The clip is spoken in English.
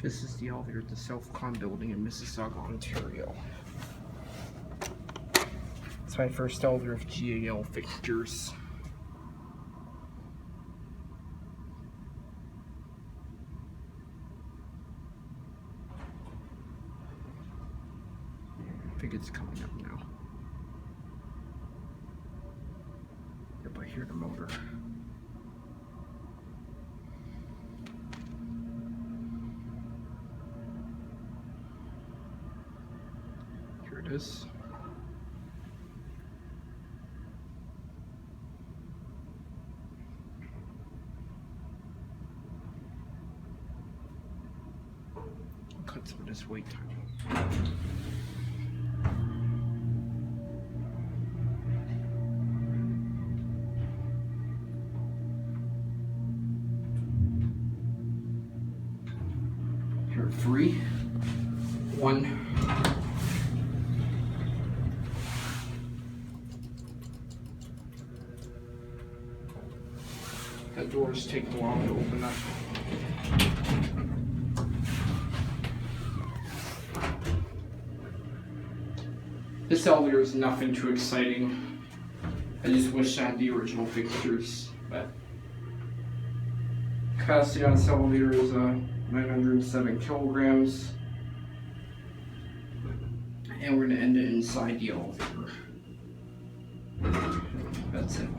This is the elevator at the southcom building in Mississagua, Ontario. It's my first elevator of GAL fixtures. I think it's coming up now. Yep, I hear the motor. Here it is. I'll cut some of this wait time. Here are 3, 1. That door is taking long to open up. This elevator is nothing too exciting. I just wish I had the original fixtures, but capacity on this elevator is 907 kilograms. And we're gonna end it inside the elevator. That's it.